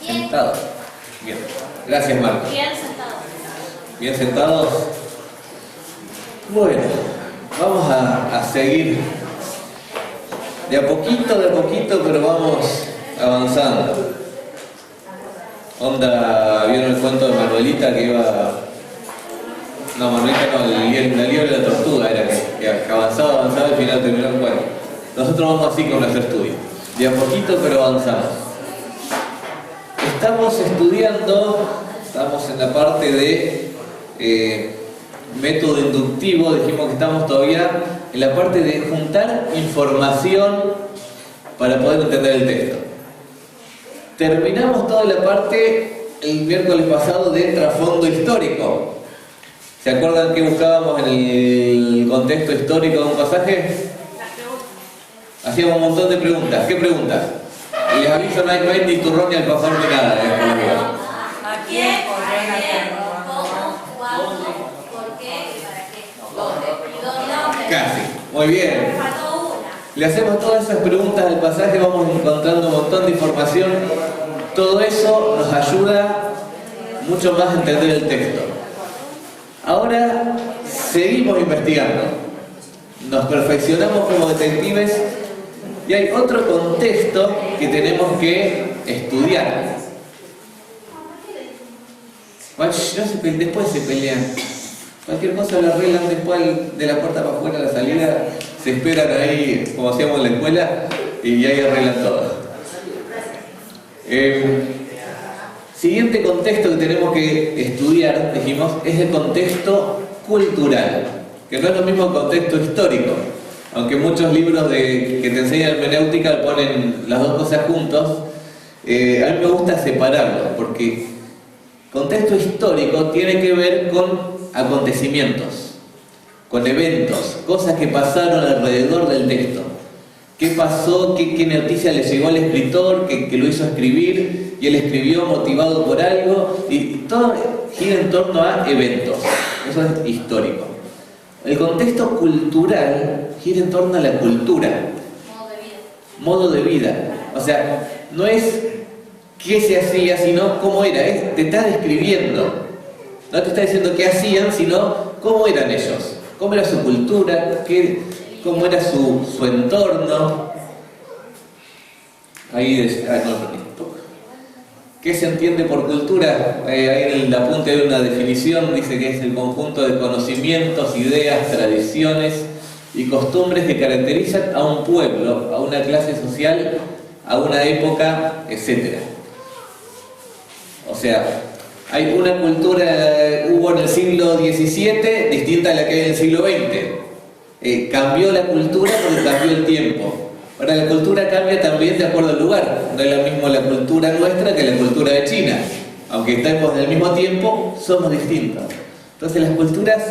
Sentados. Bien. Gracias, Marco. Bien sentados. Bien sentados. Bueno, vamos a seguir de a poquito, pero vamos avanzando. Onda, ¿vieron el cuento de Manuelita que iba... No, Manuelita no, la liebre de la tortuga era que avanzaba y al final terminó el cuento. Nosotros vamos así con nuestro estudio. De a poquito, pero avanzamos. Estamos estudiando, estamos en la parte de método inductivo, dijimos que estamos todavía en la parte de juntar información para poder entender el texto. Terminamos toda la parte el miércoles pasado de trasfondo histórico. ¿Se acuerdan que buscábamos en el contexto histórico de un pasaje? Hacíamos un montón de preguntas. ¿Qué preguntas? Les aviso, no hay ni turrón ni alfajor ni nada. ¿A quién? ¿Para qué? ¿Cómo? ¿Cuándo? ¿Por qué? ¿Y para qué? ¿Dónde? ¿Y dónde? Casi. Muy bien. Me faltó una. Le hacemos todas esas preguntas al pasaje, vamos encontrando un montón de información. Todo eso nos ayuda mucho más a entender el texto. Ahora seguimos investigando. Nos perfeccionamos como detectives y hay otro contexto que tenemos que estudiar. Después se pelean. Cualquier cosa lo arreglan después de la puerta para afuera, la salida, se esperan ahí, como hacíamos en la escuela, y ahí arreglan todo. Siguiente contexto que tenemos que estudiar, dijimos, es el contexto cultural, que no es lo mismo que contexto histórico, aunque muchos libros que te enseñan hermenéutica ponen las dos cosas juntos. A mí me gusta separarlo, porque contexto histórico tiene que ver con acontecimientos, con eventos, cosas que pasaron alrededor del texto. ¿Qué pasó? ¿Qué noticia le llegó al escritor que lo hizo escribir? Y él escribió motivado por algo, y todo gira en torno a eventos. Eso es histórico. El contexto cultural gira en torno a la cultura. Modo de vida. Modo de vida. O sea, no es qué se hacía, sino cómo era. Te está describiendo. No te está diciendo qué hacían, sino cómo eran ellos. Cómo era su cultura, cómo era su entorno. ¿Qué se entiende por cultura? Ahí en el apunte hay una definición, dice que es el conjunto de conocimientos, ideas, tradiciones y costumbres que caracterizan a un pueblo, a una clase social, a una época, etc. O sea, hay una cultura, hubo en el siglo XVII, distinta a la que hay en el siglo XX. Cambió la cultura porque cambió el tiempo. Ahora la cultura cambia también de acuerdo al lugar. No es lo mismo la cultura nuestra que la cultura de China. Aunque estemos en el mismo tiempo, somos distintos. Entonces las culturas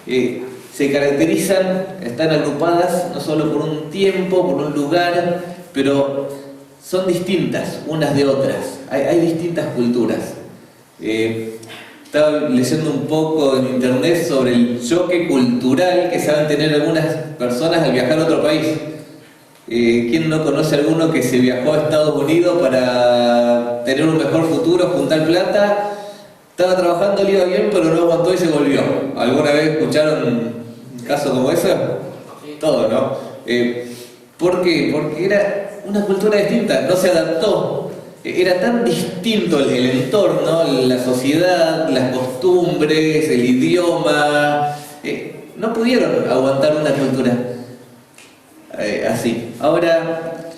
se caracterizan, están agrupadas no solo por un tiempo, por un lugar, pero son distintas unas de otras. Hay distintas culturas. Estaba leyendo un poco en internet sobre el choque cultural que saben tener algunas personas al viajar a otro país. ¿Quién no conoce a alguno que se viajó a Estados Unidos para tener un mejor futuro, juntar plata? Estaba trabajando, le iba bien, pero no aguantó y se volvió. ¿Alguna vez escucharon un caso como ese? Todo, ¿no? ¿Por qué? Porque era una cultura distinta, no se adaptó. Era tan distinto el entorno, la sociedad, las costumbres, el idioma. No pudieron aguantar una cultura así. Ahora,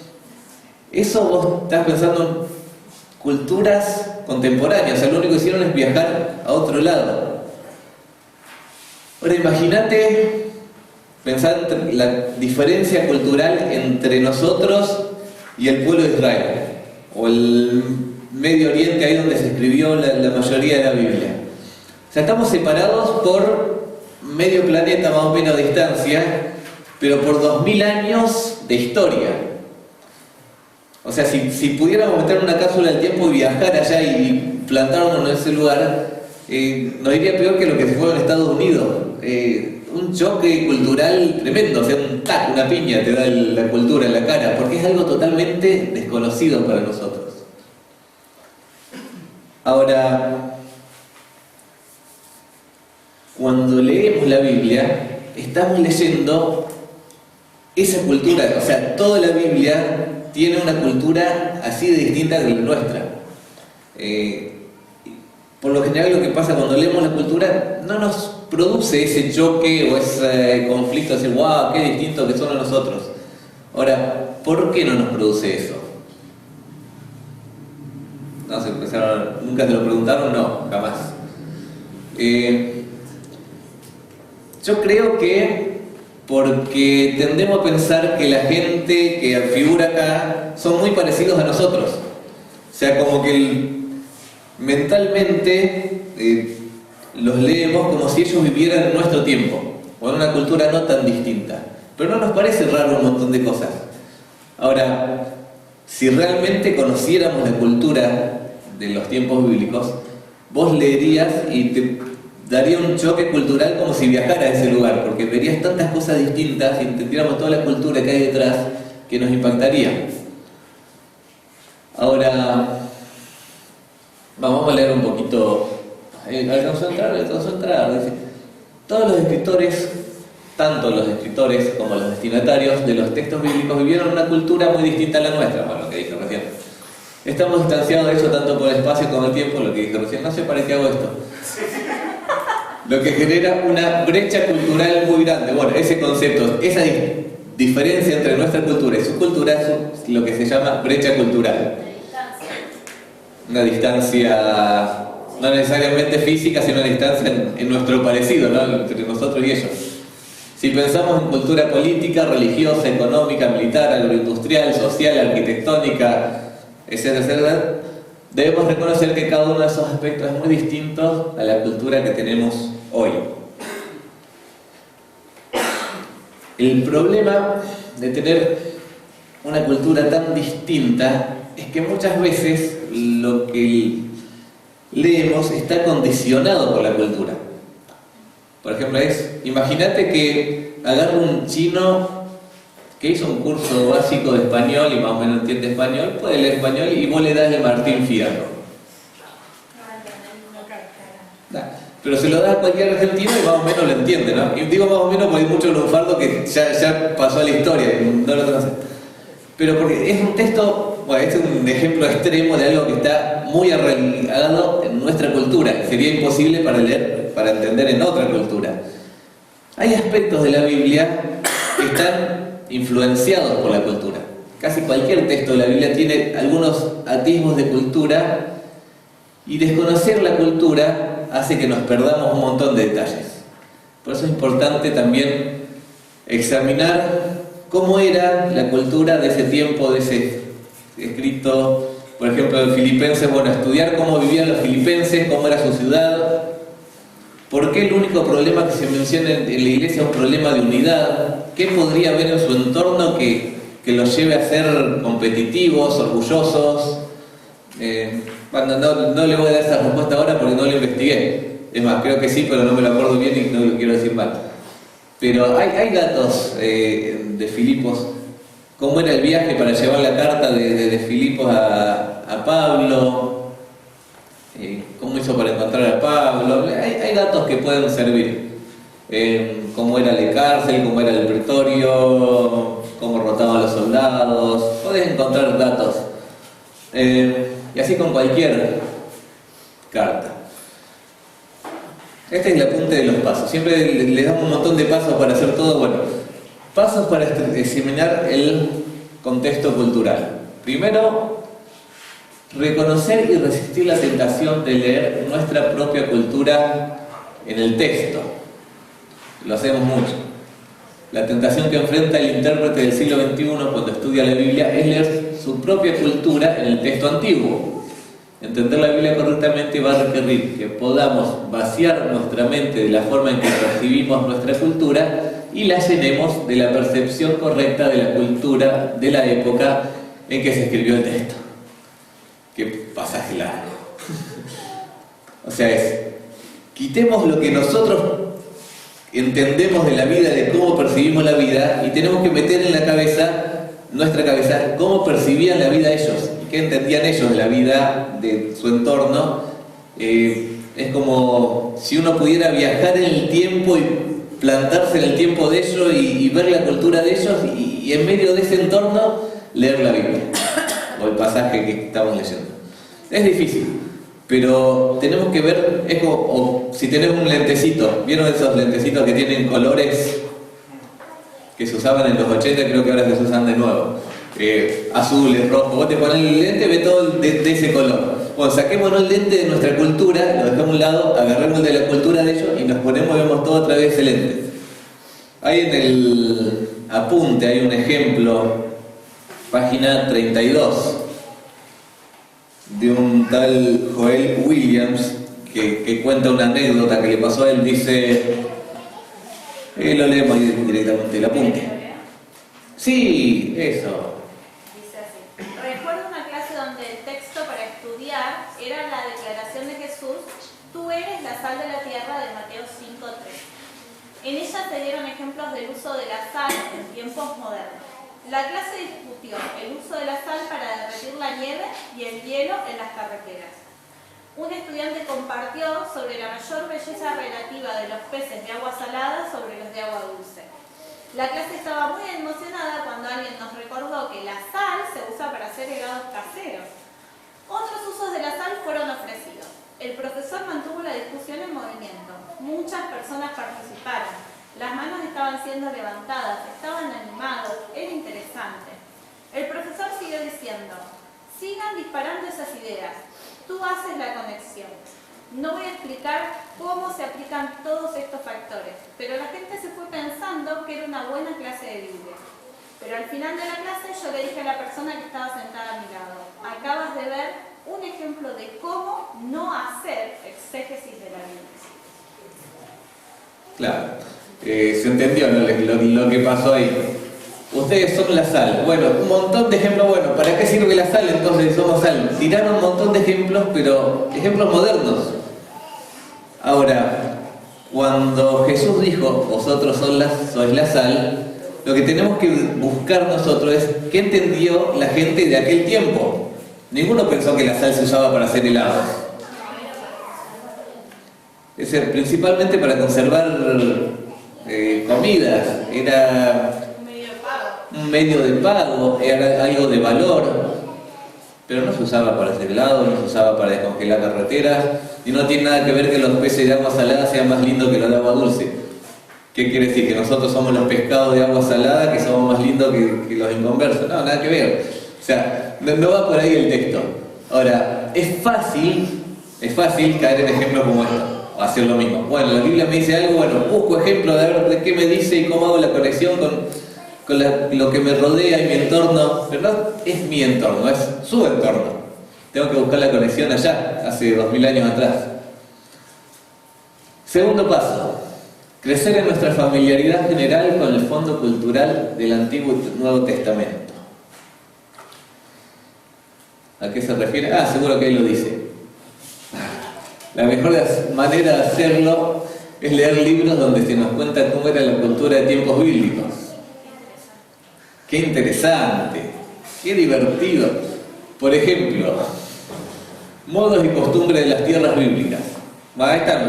eso vos estás pensando en culturas contemporáneas, o sea, lo único que hicieron es viajar a otro lado. Ahora, imagínate, pensar en la diferencia cultural entre nosotros y el pueblo de Israel, o el Medio Oriente, ahí donde se escribió la mayoría de la Biblia. O sea, estamos separados por medio planeta más o menos de distancia, pero por 2000 años de historia. O sea, si pudiéramos meter una cápsula del tiempo y viajar allá y plantarnos en ese lugar, nos iría peor que lo que se fue en Estados Unidos. Un choque cultural tremendo, o sea, un tac, una piña te da la cultura en la cara, porque es algo totalmente desconocido para nosotros. Ahora, cuando leemos la Biblia, estamos leyendo esa cultura, o sea, toda la Biblia tiene una cultura así de distinta de la nuestra. Por lo general lo que pasa cuando leemos la cultura no nos produce ese choque o ese conflicto de decir, wow, qué distinto que son a nosotros. Ahora, ¿por qué no nos produce eso? No sé, ¿nunca te lo preguntaron? No, jamás. Yo creo que porque tendemos a pensar que la gente que figura acá son muy parecidos a nosotros. O sea, como que mentalmente los leemos como si ellos vivieran en nuestro tiempo o en una cultura no tan distinta. Pero no nos parece raro un montón de cosas. Ahora, si realmente conociéramos la cultura de los tiempos bíblicos, vos leerías y te daría un choque cultural como si viajaras a ese lugar, porque verías tantas cosas distintas y entendiéramos toda la cultura que hay detrás que nos impactaría. Ahora, vamos a leer un poquito. ¿Alcanzó a entrar? Dice, todos los escritores, tanto los escritores como los destinatarios de los textos bíblicos vivieron una cultura muy distinta a la nuestra, bueno, lo que dije recién. Estamos distanciados de eso tanto por el espacio como el tiempo, lo que dije recién. No sé para qué hago esto. Lo que genera una brecha cultural muy grande. Bueno, ese concepto, esa diferencia entre nuestra cultura y su cultura es lo que se llama brecha cultural. Una distancia no necesariamente física, sino una distancia en nuestro parecido, ¿no? Entre nosotros y ellos. Si pensamos en cultura política, religiosa, económica, militar, agroindustrial, social, arquitectónica, etcétera, etcétera, debemos reconocer que cada uno de esos aspectos es muy distinto a la cultura que tenemos hoy. El problema de tener una cultura tan distinta es que muchas veces lo que leemos está condicionado por la cultura. Por ejemplo, imagínate que agarra un chino que hizo un curso básico de español y más o menos entiende español, puede leer español y vos le das el Martín Fierro. Pero se lo das a cualquier argentino y más o menos lo entiende, ¿no? Y digo más o menos porque hay mucho lunfardo que ya pasó a la historia y no lo conocen. Pero porque es un texto, bueno, este es un ejemplo extremo de algo que está muy arraigado en nuestra cultura, que sería imposible para leer, para entender en otra cultura. Hay aspectos de la Biblia que están influenciados por la cultura. Casi cualquier texto de la Biblia tiene algunos atisbos de cultura y desconocer la cultura hace que nos perdamos un montón de detalles. Por eso es importante también examinar cómo era la cultura de ese tiempo, de ese escrito, por ejemplo, de Filipenses. Bueno, estudiar cómo vivían los filipenses, cómo era su ciudad, por qué el único problema que se menciona en la iglesia es un problema de unidad, qué podría haber en su entorno que los lleve a ser competitivos, orgullosos. Bueno, no le voy a dar esa respuesta ahora porque no lo investigué. Es más, creo que sí, pero no me lo acuerdo bien y no lo quiero decir mal. Pero hay datos de Filipos. ¿Cómo era el viaje para llevar la carta de Filipos a Pablo? ¿Cómo hizo para encontrar a Pablo? Hay datos que pueden servir. Cómo era la cárcel, cómo era el pretorio, cómo rotaban los soldados. Podés encontrar datos. Y así con cualquier carta. Este es el apunte de los pasos. Siempre le damos un montón de pasos para hacer todo. Bueno, pasos para examinar el contexto cultural. Primero, reconocer y resistir la tentación de leer nuestra propia cultura en el texto. Lo hacemos mucho. La tentación que enfrenta el intérprete del siglo XXI cuando estudia la Biblia es leer su propia cultura en el texto antiguo. Entender la Biblia correctamente va a requerir que podamos vaciar nuestra mente de la forma en que percibimos nuestra cultura y la llenemos de la percepción correcta de la cultura de la época en que se escribió el texto. Qué pasaje largo. O sea, quitemos lo que nosotros entendemos de la vida, de cómo percibimos la vida, y tenemos que meter en la cabeza, nuestra cabeza, cómo percibían la vida ellos, qué entendían ellos de la vida, de su entorno, Es como si uno pudiera viajar en el tiempo y plantarse en el tiempo de ellos y ver la cultura de ellos y en medio de ese entorno leer la Biblia o el pasaje que estamos leyendo. Es difícil, pero tenemos que ver, es como o si tenemos un lentecito, ¿vieron esos lentecitos que tienen colores que se usaban en los 80, creo que ahora se usan de nuevo? Azules, rojos, vos te pones el lente, ves todo de ese color. Bueno, saquémonos el lente de nuestra cultura, lo dejamos a un lado, agarremos de la cultura de ellos y nos ponemos y vemos todo a través de ese lente. Ahí en el apunte hay un ejemplo, página 32, de un tal Joel Williams que cuenta una anécdota que le pasó a él. Dice, lo leemos ahí directamente, el apunte. Sí, eso. Recuerdo una clase donde el texto para estudiar era la declaración de Jesús: tú eres la sal de la tierra, de Mateo 5:3. En ella se dieron ejemplos del uso de la sal en tiempos modernos. La clase discutió el uso de la sal para derretir la nieve y el hielo en las carreteras. Un estudiante compartió sobre la mayor belleza relativa de los peces de agua salada sobre los de agua dulce. La clase estaba muy emocionada cuando alguien nos recordó que la sal se usa para hacer helados caseros. Otros usos de la sal fueron ofrecidos. El profesor mantuvo la discusión en movimiento. Muchas personas participaron. Las manos estaban siendo levantadas, estaban animados, era interesante. El profesor siguió diciendo: sigan disparando esas ideas. Tú haces la conexión. No voy a explicar cómo se aplican todos estos factores, pero la gente se fue pensando que era una buena clase de Biblia. Pero al final de la clase yo le dije a la persona que estaba sentada a mi lado: acabas de ver un ejemplo de cómo no hacer exégesis de la Biblia. Claro, se entendió, ¿no? lo que pasó ahí. Ustedes son la sal. Bueno, un montón de ejemplos. Bueno, ¿para qué sirve la sal entonces? Somos sal. Tiraron un montón de ejemplos, pero ejemplos modernos. Ahora, cuando Jesús dijo, vosotros sois la sal, lo que tenemos que buscar nosotros es qué entendió la gente de aquel tiempo. Ninguno pensó que la sal se usaba para hacer helados. Es decir, principalmente para conservar comidas. Era un medio de pago, era algo de valor, pero no se usaba para hacer helado, no se usaba para descongelar carreteras, y no tiene nada que ver que los peces de agua salada sean más lindos que los de agua dulce. ¿Qué quiere decir? ¿Que nosotros somos los pescados de agua salada, que somos más lindos que los inconversos? No, nada que ver. O sea, no va por ahí el texto. Ahora, es fácil caer en ejemplos como esto, o hacer lo mismo. Bueno, la Biblia me dice algo, bueno, busco ejemplos de ver de qué me dice y cómo hago la conexión con lo que me rodea y mi entorno, pero no es mi entorno, es su entorno. Tengo que buscar la conexión allá, hace 2000 años atrás. Segundo paso, crecer en nuestra familiaridad general con el fondo cultural del Antiguo y Nuevo Testamento. ¿A qué se refiere? Seguro que ahí lo dice. La mejor manera de hacerlo es leer libros donde se nos cuenta cómo era la cultura de tiempos bíblicos. ¡Qué interesante! ¡Qué divertido! Por ejemplo, modos y costumbres de las tierras bíblicas. Ahí están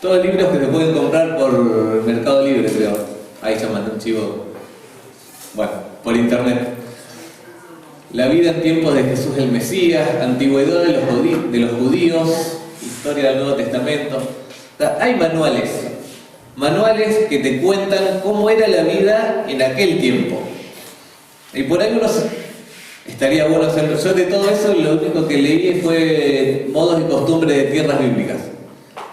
todos libros que se pueden comprar por Mercado Libre, creo. Ahí ya mandé un chivo. Bueno, por internet. La vida en tiempos de Jesús el Mesías, antigüedad de los judíos, historia del Nuevo Testamento. Hay manuales que te cuentan cómo era la vida en aquel tiempo. Y por ahí estaría bueno hacerlo. Yo de todo eso lo único que leí fue modos y costumbres de tierras bíblicas.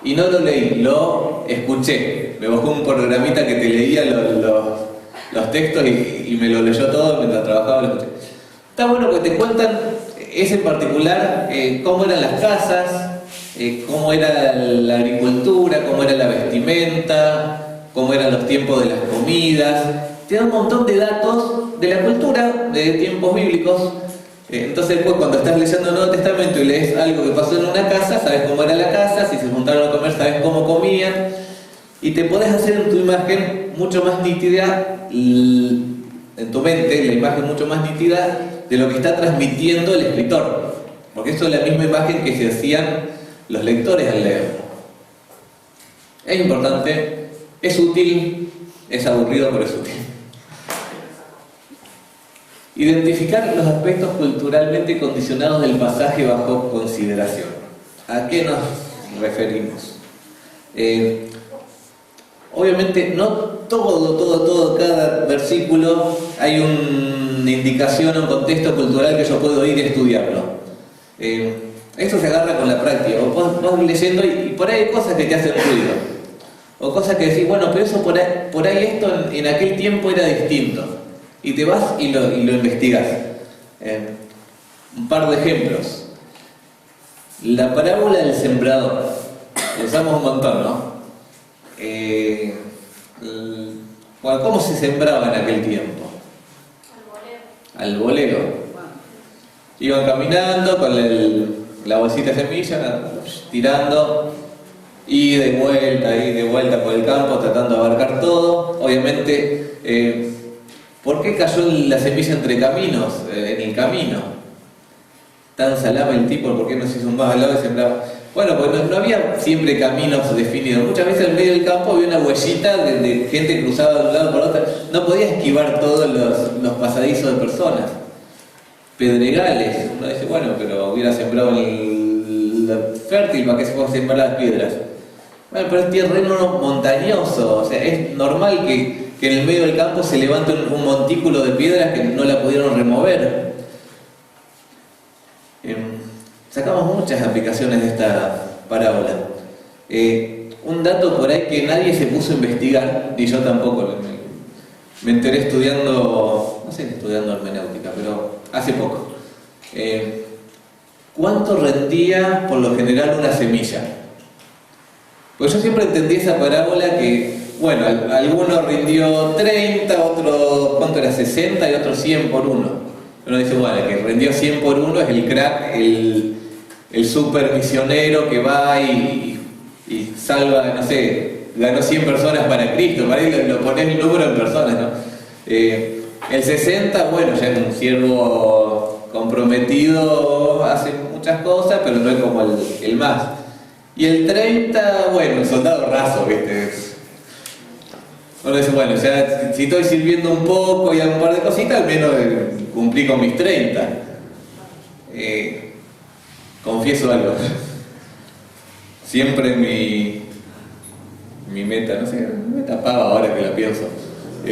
Y no lo leí, lo escuché. Me bajó un programita que te leía los textos y me lo leyó todo mientras trabajaba, lo escuché. Está bueno porque te cuentan, ese en particular, cómo eran las casas, cómo era la agricultura, cómo era la vestimenta, cómo eran los tiempos de las comidas. Te da un montón de datos de la cultura de tiempos bíblicos. Entonces después cuando estás leyendo el Nuevo Testamento y lees algo que pasó en una casa, sabes cómo era la casa, si se juntaron a comer sabes cómo comían, y te podés hacer en tu imagen mucho más nítida, en tu mente, la imagen mucho más nítida de lo que está transmitiendo el escritor. porque esto es la misma imagen que se hacían los lectores al leerlo. Es importante, es útil, es aburrido, pero es útil. Identificar los aspectos culturalmente condicionados del pasaje bajo consideración. ¿A qué nos referimos? Obviamente no todo, cada versículo hay una indicación o un contexto cultural que yo puedo ir y estudiarlo. Esto se agarra con la práctica. Vos vas leyendo y por ahí hay cosas que te hacen ruido. O cosas que decís, bueno, pero eso por ahí esto en aquel tiempo era distinto. Y te vas y lo investigás. Un par de ejemplos. La parábola del sembrador. Lo usamos un montón, ¿no? Bueno, ¿cómo se sembraba en aquel tiempo? Al bolero. Iban caminando con la bolsita de semilla, tirando, y de vuelta por el campo, tratando de abarcar todo. Obviamente, ¿por qué cayó la semilla entre caminos, en el camino? Tan salame el tipo, ¿por qué no se hizo un más al lado y sembraba? Bueno, pues no había siempre caminos definidos. Muchas veces en medio del campo había una huellita de gente cruzada de un lado por otro. No podía esquivar todos los pasadizos de personas. Pedregales. Uno dice, bueno, pero hubiera sembrado el fértil, ¿para qué se pueden sembrar las piedras? Bueno, pero es terreno montañoso. O sea, es normal que en el medio del campo se levante un montículo de piedras que no la pudieron remover. Sacamos muchas aplicaciones de esta parábola. Un dato por ahí que nadie se puso a investigar, ni yo tampoco. Me enteré estudiando hermenéutica, pero hace poco. ¿Cuánto rendía por lo general una semilla? Pues yo siempre entendí esa parábola que, bueno, alguno rindió 30, otro, ¿cuánto era? 60 y otro 100 por uno. Uno dice, bueno, el que rindió 100 por uno es el crack, el super misionero que va y salva, no sé, ganó 100 personas para Cristo. Para ahí lo pones el número en personas, ¿no? El 60, bueno, ya es un siervo comprometido, hace muchas cosas, pero no es como el más. Y el 30, bueno, el soldado raso, ¿viste? Uno dice, bueno, ya si estoy sirviendo un poco y hago un par de cositas, al menos cumplí con mis 30. Confieso algo. Siempre mi meta, no sé, me tapaba ahora que la pienso.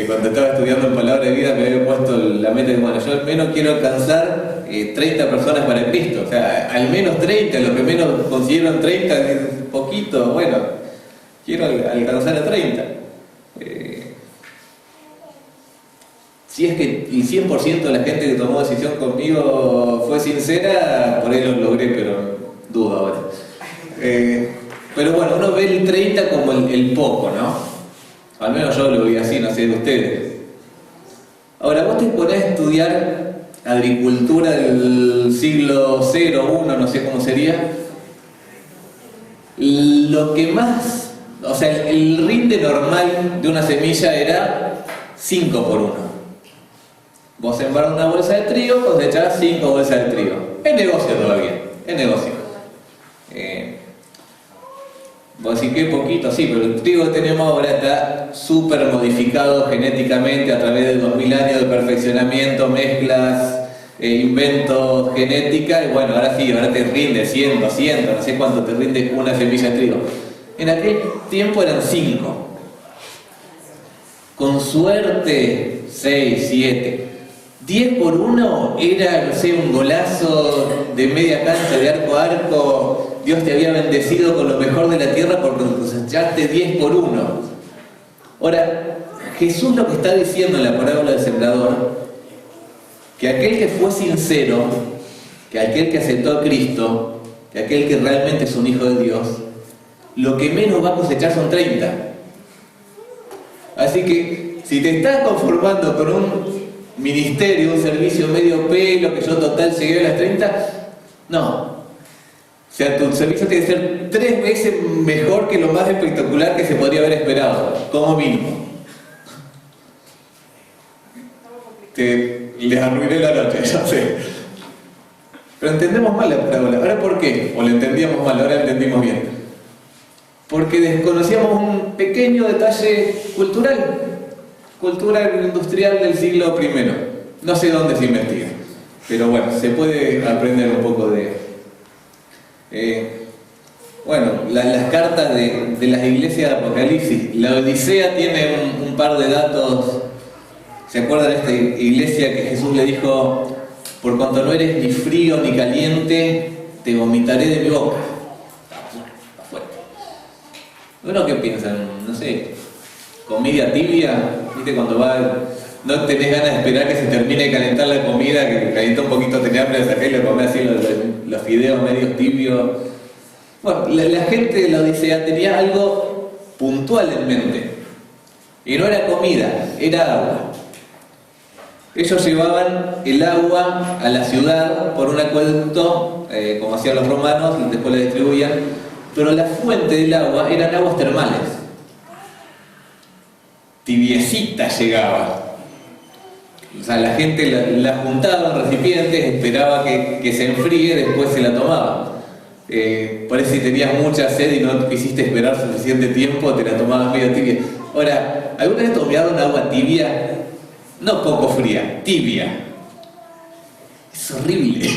Cuando estaba estudiando en Palabra de Vida me había puesto la meta de, bueno, yo al menos quiero alcanzar 30 personas para Cristo. O sea, al menos 30, lo que menos consiguieron 30 es poquito, bueno, quiero alcanzar a 30. Si es que el 100% de la gente que tomó decisión conmigo fue sincera, por ahí lo logré, pero dudo ahora. Pero bueno, uno ve el 30 como el poco, ¿no? Al menos yo lo vi así, no sé de ustedes. Ahora, vos te ponés a estudiar agricultura del siglo 0, 1, no sé cómo sería. Lo que más, o sea, el rinde normal de una semilla era 5 por 1. Vos sembrás una bolsa de trigo, cosechás 5 bolsas de trigo. Es negocio todavía, es negocio. Vos decís que poquito, sí, pero el trigo que tenemos ahora está súper modificado genéticamente a través de 2000 años de perfeccionamiento, mezclas, inventos, genética, y bueno, ahora sí, ahora te rinde 100, 200, no sé cuánto te rinde una semilla de trigo. En aquel tiempo eran 5. Con suerte, 6, 7. 10 por 1 era, no sé, un golazo de media cancha, de arco a arco. Dios te había bendecido con lo mejor de la tierra porque cosechaste 10 por 1. Ahora, Jesús lo que está diciendo en la parábola del sembrador, que aquel que fue sincero, que aquel que aceptó a Cristo, que aquel que realmente es un hijo de Dios, lo que menos va a cosechar son 30. Así que, si te estás conformando con un ministerio, un servicio medio pelo, que yo total llegué a las 30, no. O sea, tu servicio tiene que ser 3 veces mejor que lo más espectacular que se podría haber esperado, como mínimo. Les arruiné la noche, ya sé. Pero entendemos mal la parábola. ¿Ahora por qué? O la entendíamos mal, ahora la entendimos bien. Porque desconocíamos un pequeño detalle cultural industrial del siglo I. No sé dónde se investiga, pero bueno, se puede aprender un poco de... las cartas de las iglesias de Apocalipsis. La Odisea tiene un par de datos. ¿Se acuerdan de esta iglesia que Jesús le dijo: por cuanto no eres ni frío ni caliente, te vomitaré de mi boca? Está fuerte. ¿Uno qué piensan? No sé, comida tibia, ¿viste? Cuando no tenés ganas de esperar que se termine de calentar la comida, que calienta un poquito, tenés hambre de sacar y le comés así los fideos medios tibios. Bueno, la gente de la Odisea tenía algo puntual en mente. Y no era comida, era agua. Ellos llevaban el agua a la ciudad por un acueducto, como hacían los romanos, y después la distribuían. Pero la fuente del agua eran aguas termales. Tibiecita llegaba. O sea, la gente la juntaba en recipientes, esperaba que se enfríe, después se la tomaba. Por eso si tenías mucha sed y no quisiste esperar suficiente tiempo, te la tomabas medio tibia. Ahora, ¿alguna vez tomaron agua tibia? No poco fría, tibia. Es horrible.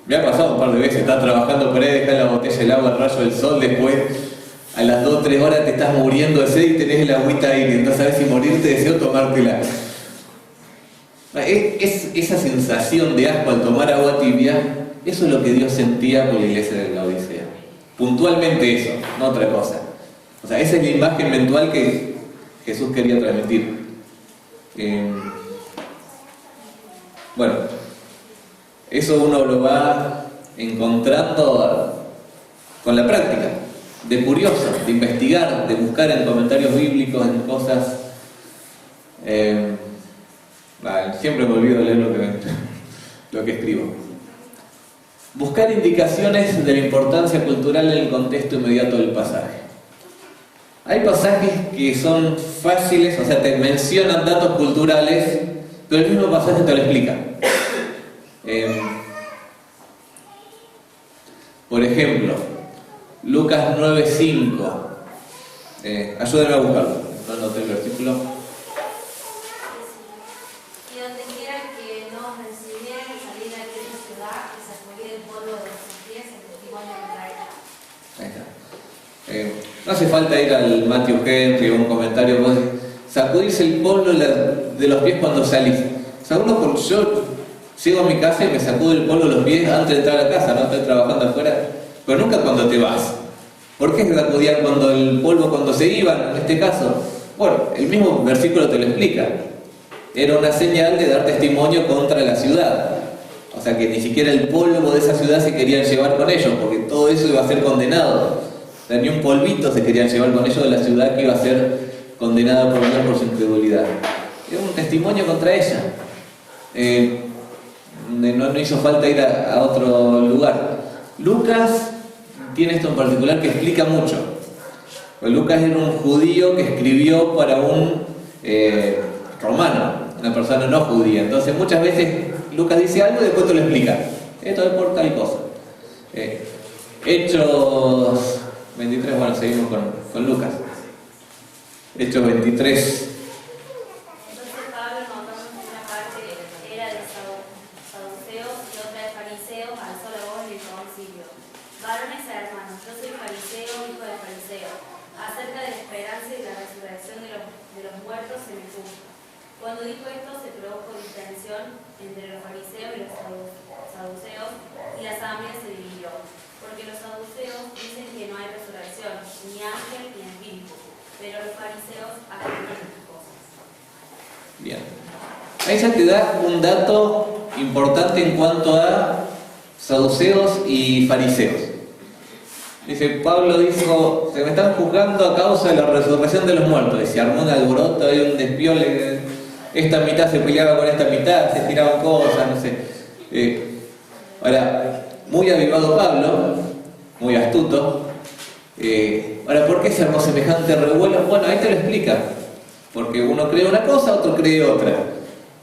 Me ha pasado un par de veces, estás trabajando por ahí, dejás la botella del agua al rayo del sol, después a las 2 o 3 horas te estás muriendo de sed y tenés el agüita ahí, que no sabes si morirte deseo tomártela. Esa sensación de asco al tomar agua tibia, eso es lo que Dios sentía por la iglesia de la Odisea. Puntualmente eso, no otra cosa. O sea, esa es la imagen mental que Jesús quería transmitir. Bueno, eso uno lo va encontrando con la práctica, de curioso, de investigar, de buscar en comentarios bíblicos, en cosas. Siempre me olvido de leer lo que escribo. Buscar indicaciones de la importancia cultural en el contexto inmediato del pasaje. Hay pasajes que son fáciles, o sea, te mencionan datos culturales, pero el mismo pasaje te lo explica. Por ejemplo, Lucas 9:5. Ayúdenme a buscarlo. No anoté el versículo. Y donde quiera que nos recibieran y salir de aquella ciudad, que sacudía el polvo de sus pies, el testimonio de traerá. Ahí está. No hace falta ir al Matthew Henry o un comentario, vos sacudís el polvo de los pies cuando salís. O sea, yo llego a mi casa y me sacudo el polvo de los pies antes de entrar a la casa, no estoy trabajando afuera, pero nunca cuando te vas. ¿Por qué se sacudían cuando se iban, en este caso? Bueno, el mismo versículo te lo explica. Era una señal de dar testimonio contra la ciudad. O sea que ni siquiera el polvo de esa ciudad se querían llevar con ellos, porque todo eso iba a ser condenado. O sea, ni un polvito se querían llevar con ellos de la ciudad que iba a ser condenada por Dios por su incredulidad. Era un testimonio contra ella. No hizo falta ir a otro lugar. Lucas tiene esto en particular que explica mucho. Pues Lucas era un judío que escribió para un romano, una persona no judía. Entonces muchas veces Lucas dice algo y después te lo explica. Esto es por tal cosa. Hechos 23, bueno, seguimos con Lucas. Hechos 23. Entonces Pablo, encontramos que una parte era de saduceos y otra de fariseos, alzó la voz en el concilio. Varones hermanos, yo soy fariseo, hijo de fariseo. Acerca de la esperanza y la resurrección de los muertos se me juzga. Cuando dijo esto, se produjo distensión entre los fariseos y los saduceos, y la asamblea se dividió. Porque los saduceos dicen que no hay resurrección, ni ángel ni espíritu, pero los fariseos afirman estas cosas. Bien. Ahí ya te da un dato importante en cuanto a saduceos y fariseos. Dice, Pablo dijo, se me están juzgando a causa de la resurrección de los muertos. Y se armó un alboroto, hay un despiole, esta mitad se peleaba con esta mitad, se tiraban cosas, no sé. Ahora, muy avivado Pablo, muy astuto. Ahora, ¿por qué se armó semejante revuelo? Bueno, ahí te lo explica. Porque uno cree una cosa, otro cree otra.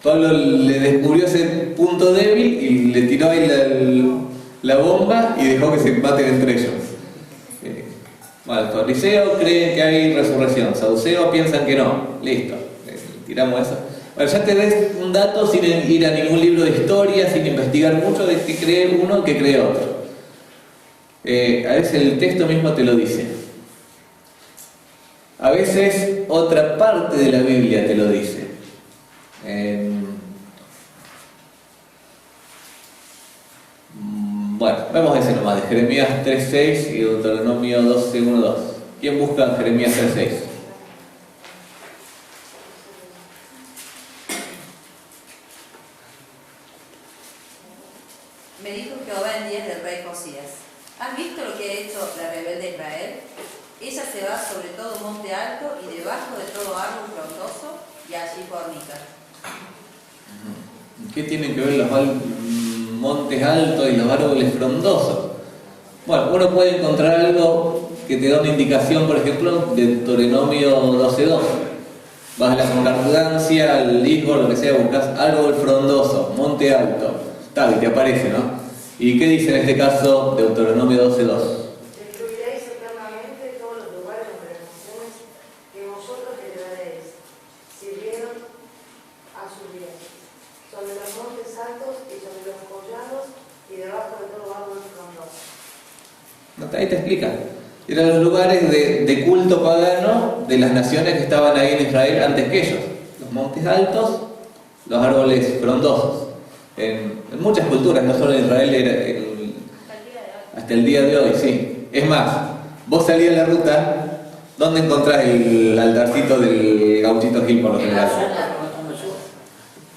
Pablo le descubrió ese punto débil y le tiró ahí la bomba y dejó que se maten entre ellos. Bueno, fariseos creen que hay resurrección, saduceos piensan que no. Listo, tiramos eso. Bueno, ya te des un dato sin ir a ningún libro de historia, sin investigar mucho de qué cree uno y qué cree otro. A veces el texto mismo te lo dice. A veces otra parte de la Biblia te lo dice. Bueno, vemos ese nomás, de Jeremías 3.6 y Deuteronomio 12.1.2. ¿Quién busca Jeremías 3.6? Me dijo Jehová en días del rey Josías: ¿has visto lo que ha hecho la rebelde Israel? Ella se va sobre todo monte alto y debajo de todo árbol frondoso, y allí fornica. ¿Qué tienen que ver los montes altos y los árboles frondosos? Bueno, uno puede encontrar algo que te da una indicación, por ejemplo, de Deuteronomio 12.2. Vas a la concordancia, al hijo, lo que sea, buscas árbol frondoso, monte alto, tal, y te aparece, ¿no? ¿Y qué dice en este caso Deuteronomio 12.2? Destruiréis eternamente todos los lugares de naciones que vosotros heredaréis, sirvieron a sus dioses, sobre los montes altos y sobre los collados y debajo de todo árbol frondoso. Ahí te explica. Eran los lugares de culto pagano de las naciones que estaban ahí en Israel antes que ellos. Los montes altos, los árboles frondosos. En muchas culturas, no solo en Israel, hasta el día de hoy, sí. Es más, vos salís a la ruta, ¿dónde encontrás el altarcito del Gauchito Gil por lo general?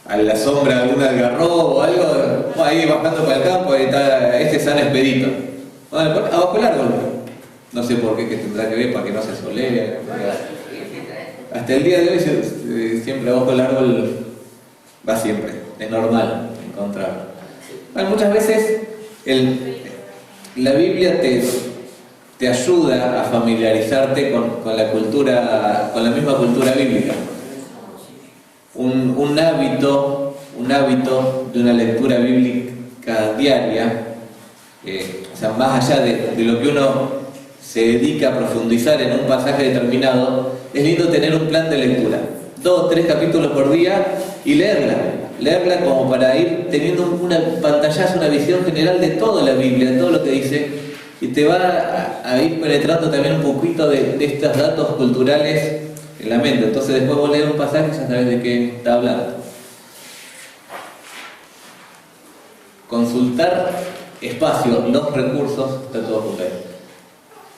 A la sombra de algún algarrobo o algo, ahí bajando para el campo, ahí está este San Expedito. Bueno, abajo el árbol. No sé por qué, que tendrá que ver para que no se solee. Hasta el día de hoy siempre abajo el árbol va siempre, es normal encontrarlo. Bueno, muchas veces la Biblia te ayuda a familiarizarte con la cultura, con la misma cultura bíblica. Un hábito de una lectura bíblica diaria, o sea, más allá de lo que uno se dedica a profundizar en un pasaje determinado, es lindo tener un plan de lectura, 2 o 3 capítulos por día y leerla como para ir teniendo una pantallazo, una visión general de toda la Biblia, de todo lo que dice, y te va a ir penetrando también un poquito de estos datos culturales en la mente. Entonces después vos lees un pasaje y ya sabes de qué está hablando. Consultar espacio, los recursos, está todo junto ahí,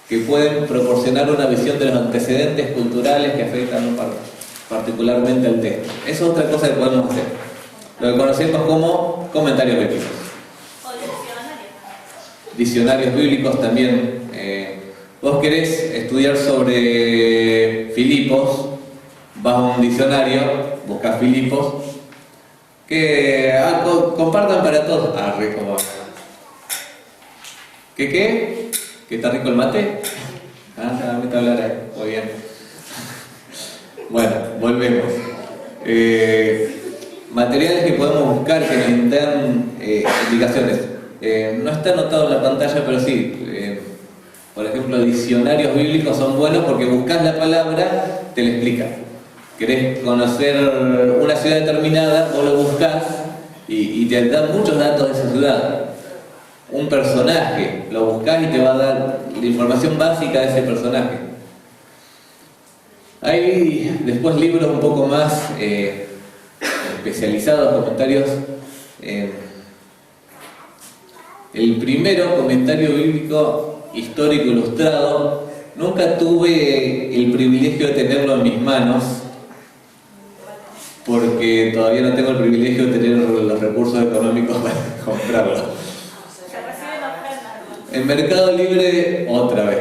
que pueden proporcionar una visión de los antecedentes culturales que afectan particularmente al texto. Eso es otra cosa que podemos hacer, lo que conocemos como comentarios bíblicos. O diccionarios. Diccionarios bíblicos también. Vos querés estudiar sobre Filipos, vas a un diccionario, buscas Filipos, que compartan para todos. Rico. ¿Qué? ¿Que está rico el mate? Me está hablando ahí. Muy bien. Bueno, volvemos. Materiales que podemos buscar que nos den indicaciones. No está anotado en la pantalla, pero sí. Por ejemplo, diccionarios bíblicos son buenos porque buscas la palabra, te la explica. Querés conocer una ciudad determinada, vos lo buscas y te dan muchos datos de esa ciudad. Un personaje, lo buscas y te va a dar la información básica de ese personaje. Hay después libros un poco más especializados, comentarios. El primero, comentario bíblico histórico ilustrado, nunca tuve el privilegio de tenerlo en mis manos porque todavía no tengo el privilegio de tener los recursos económicos para comprarlo. Se reciben ofrendas. En Mercado Libre, otra vez.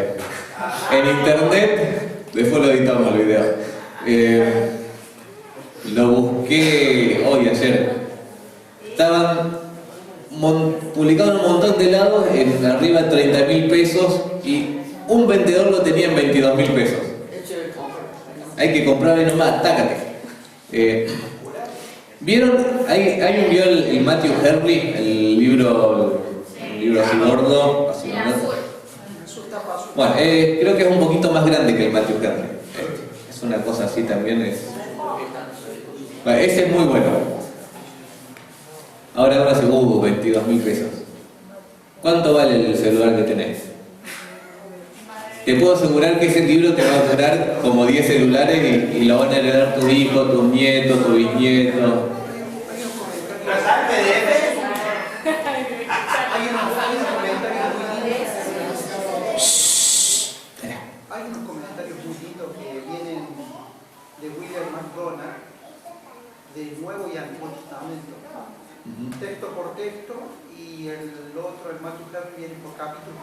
En internet, después lo editamos el video. Lo busqué hoy, ayer. Estaban publicados en un montón de lados, en arriba de 30.000 pesos, y un vendedor lo tenía en 22.000 pesos. Hay que comprarle nomás, tácate. ¿Vieron? ¿Hay un vio el Matthew Henry, el libro así gordo? Así, El ¿no? azul. Bueno, creo que es un poquito más grande que el Matthew Henry. Es una cosa así también. Bueno, ese es muy bueno. Ahora se 22.000 pesos. ¿Cuánto vale el celular que tenés? Te puedo asegurar que ese libro te va a durar como 10 celulares y lo van a heredar tu hijo, tu nieto, tu bisnieto. Hay unos comentarios muy lindos que vienen de William McDonald, del Nuevo y Antiguo Testamento, texto por texto, y el otro, el Matthew Henry, viene por capítulo,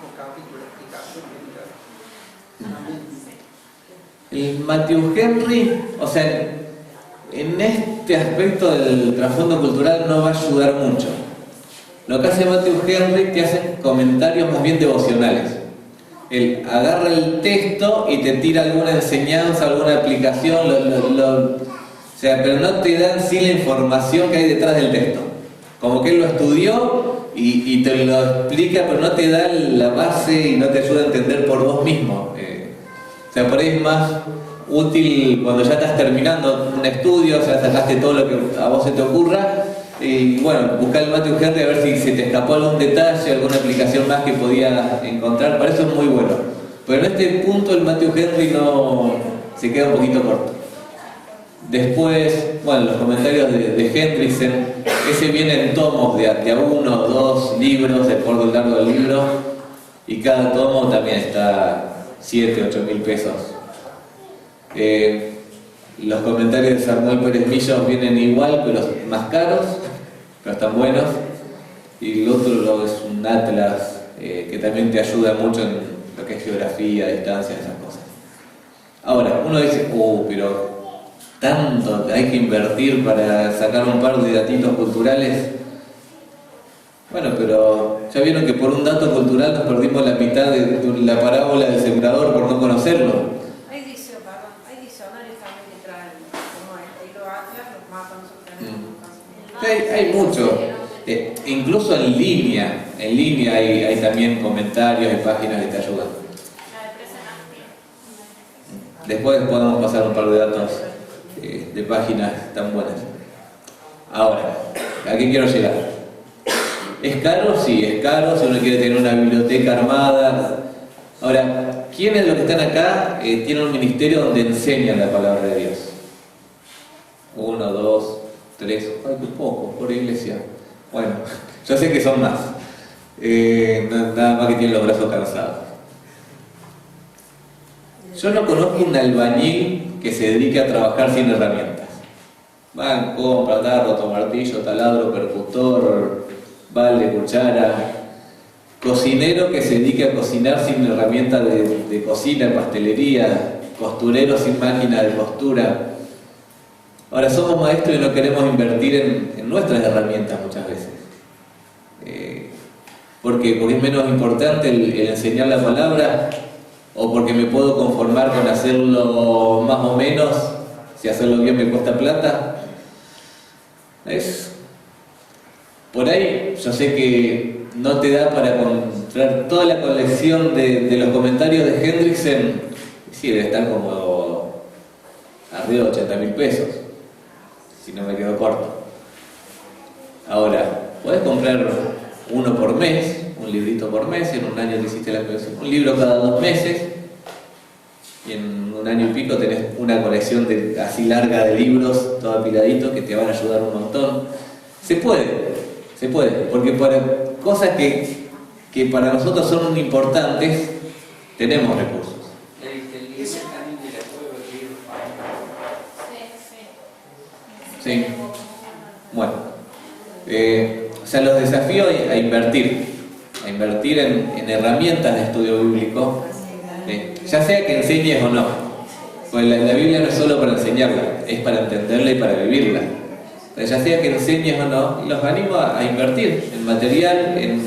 explicación. El Matthew Henry, o sea, en este aspecto del trasfondo cultural no va a ayudar mucho. Lo que hace Matthew Henry, te hace comentarios más bien devocionales. Él agarra el texto y te tira alguna enseñanza, alguna aplicación, o sea, pero no te dan sí la información que hay detrás del texto. Como que él lo estudió y te lo explica, pero no te da la base y no te ayuda a entender por vos mismo. O sea, por ahí es más útil cuando ya estás terminando un estudio, o sea, sacaste todo lo que a vos se te ocurra, y bueno, buscar el Matthew Henry a ver si se te escapó algún detalle, alguna aplicación más que podías encontrar. Para eso es muy bueno. Pero en este punto el Matthew Henry no se queda un poquito corto. Después, bueno, los comentarios de Hendrickson, ese viene en tomos de a 1 o 2 libros, de acuerdo al largo del libro, y cada tomo también está 7, 8.000 pesos. Los comentarios de Samuel Pérez Millos vienen igual, pero más caros, pero están buenos. Y el otro es un atlas que también te ayuda mucho en lo que es geografía, distancia, esas cosas. Ahora, uno dice, pero tanto hay que invertir para sacar un par de datitos culturales. Bueno, pero ya vieron que por un dato cultural nos perdimos la mitad de la parábola del sembrador por no conocerlo. Hay diccionarios también que traen, como estilo Atlas, los mapas, nosotros tenemos Hay mucho. Incluso en línea hay también comentarios y páginas que te ayudan. Después podemos pasar un par de datos de páginas tan buenas. Ahora, ¿a qué quiero llegar? ¿Es caro? Sí, es caro si uno quiere tener una biblioteca armada. Ahora, ¿quiénes de los que están acá tienen un ministerio donde enseñan la palabra de Dios? 1, 2, 3, ay, qué poco, por iglesia. Bueno, yo sé que son más. Nada más que tienen los brazos cansados. Yo no conozco un albañil que se dedique a trabajar sin herramientas. Van, compra, da, roto, martillo, taladro, percutor, balde, cuchara. Cocinero que se dedique a cocinar sin herramientas de cocina, pastelería. Costurero sin máquina de costura. Ahora, somos maestros y no queremos invertir en nuestras herramientas muchas veces. Porque es menos importante el enseñar la palabra, o porque me puedo conformar con hacerlo más o menos, si hacerlo bien me cuesta plata. Por ahí yo sé que no te da para comprar toda la colección de los comentarios de Hendrickson. Sí, debe estar como arriba de 80.000 pesos, si no me quedo corto. Ahora, podés comprar uno por mes, un librito por mes, en un año te hiciste la colección, un libro cada 2 meses, y en un año y pico tenés una colección así larga de libros, todo apiladito, que te van a ayudar un montón. Se puede, porque para cosas que para nosotros son importantes, tenemos recursos. Sí. Bueno, o sea, los desafíos a invertir en herramientas de estudio bíblico, ya sea que enseñes o no, pues la Biblia no es solo para enseñarla, es para entenderla y para vivirla. Entonces, ya sea que enseñes o no, los animo a invertir en material, en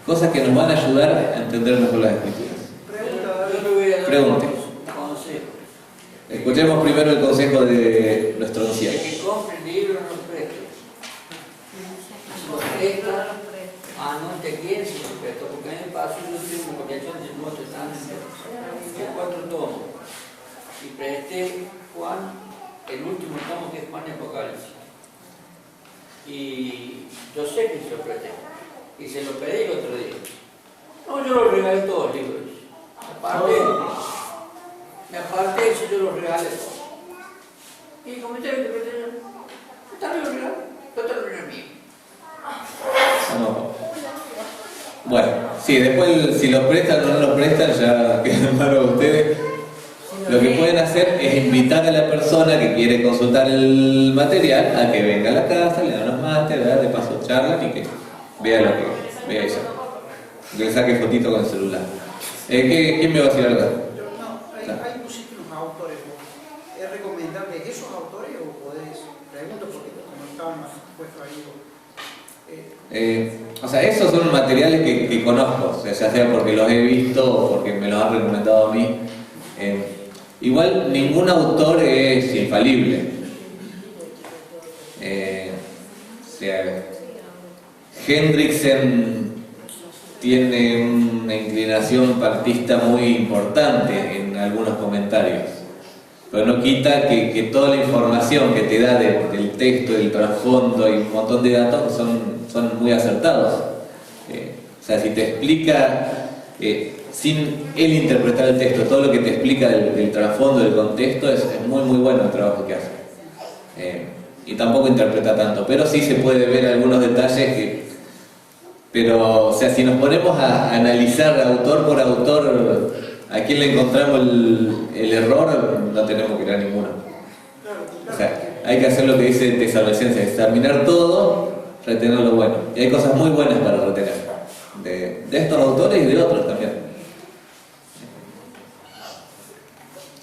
cosas que nos van a ayudar a entender mejor las Escrituras. Pregunte. Escuchemos primero el consejo de nuestro anciano. Que compre libros no preste. presta. Ah, no te quieres si te presta, porque a mí me pasó, yo tengo una colección del Nuevo Testamento de 4 tomos. Y presté Juan, el último tomo que es Juan Apocalipsis. Y yo sé que se lo presté. Y se lo pedí el otro día. No, yo lo regalé todos los libros. Me aparté y yo los regalé todos. Y comenté que también lo regalé, pero te lo regalé mío. No. Bueno, sí, después si los prestan o no los prestan, ya quedan mal a ustedes. Lo que pueden hacer es invitar a la persona que quiere consultar el material a que venga a la casa, le dan los mates, de paso charlan y que vea lo que vea ella. Que le saque fotito con el celular. ¿Quién me va a decir algo? Hay pusiste unos autores. ¿Es recomendable esos autores o podés? Pregunto porque como estaban más puestos ahí. O sea, esos son materiales que conozco, o sea, ya sea porque los he visto o porque me los han recomendado a mí. Igual ningún autor es infalible. O sea, Hendriksen tiene una inclinación partista muy importante en algunos comentarios, pero no quita que toda la información que te da del texto, del trasfondo y un montón de datos son muy acertados. O sea, si te explica sin él interpretar el texto, todo lo que te explica del trasfondo, del contexto, es muy muy bueno el trabajo que hace. Y tampoco interpreta tanto, pero sí se puede ver algunos detalles pero, o sea, si nos ponemos a analizar autor por autor a quién le encontramos el error, no tenemos que ir a ninguno. O sea, hay que hacer lo que dice Tesalonicenses, examinar todo, retener lo bueno. Y hay cosas muy buenas para retener, de estos autores y de otros también.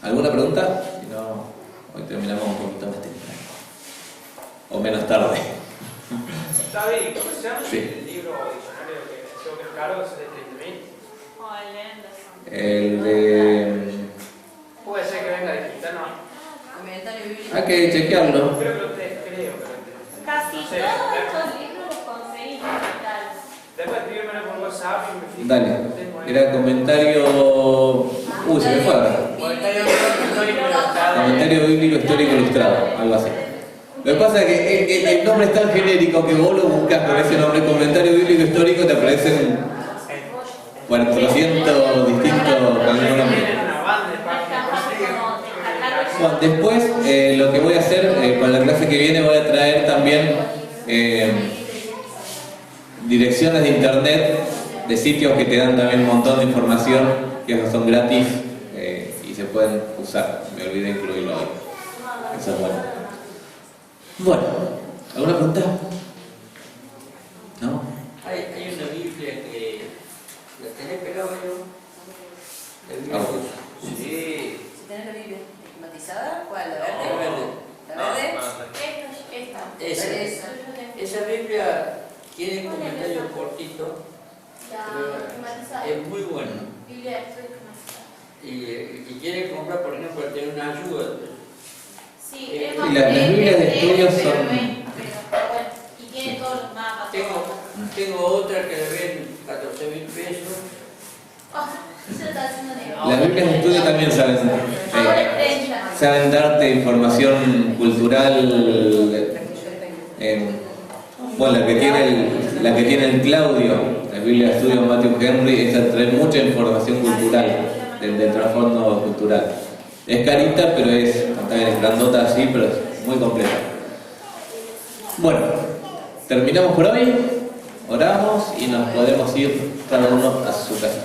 ¿Alguna pregunta? Si no, hoy terminamos un poquito más temprano. O menos tarde. David, ¿cómo se llama Sí. el libro o diccionario que creo que es caro? ¿Es de 30.000? O el Anderson. El de... Puede ser que venga digital, ¿no? Comentario bíblico. Hay que chequearlo. Creo que lo creo. Casi No sé, todos estos libros los conseguís digital. Después escríbemelo por WhatsApp y me fijo. Dale. Era comentario... se me fue ahora. Comentario bíblico histórico ilustrado, algo así. Lo que pasa es que el nombre es tan genérico que vos lo buscas con ese nombre, comentario bíblico histórico, te aparecen 400 distintos con el nombre. Bueno, después lo que voy a hacer con la clase que viene, voy a traer también direcciones de internet de sitios que te dan también un montón de información, que esos son gratis y se pueden usar. Me olvidé incluirlo hoy. Eso es bueno. Bueno, ¿alguna pregunta? ¿No? Hay una Biblia que la tenés pegada yo. Si tenés la Biblia estigmatizada, ¿cuál? ¿La La verde? verde. ¿La verde? Esa Biblia tiene comentarios cortitos, es muy bueno. Y quiere comprar, por ejemplo, tener una ayuda. Sí, Y es las Biblias de estudio son... y tiene todos los mapas. Tengo otra que le ven 14.000 pesos. Se lo está haciendo negro. Las Biblias de estudio también saben darte información cultural. Bueno, la que tiene el Claudio, la Biblia de estudio Matthew Henry, esa trae mucha información cultural, del trasfondo cultural. Es carita, pero también es grandota así, pero es muy completa. Bueno, terminamos por hoy, oramos y nos podemos ir cada uno a su casa.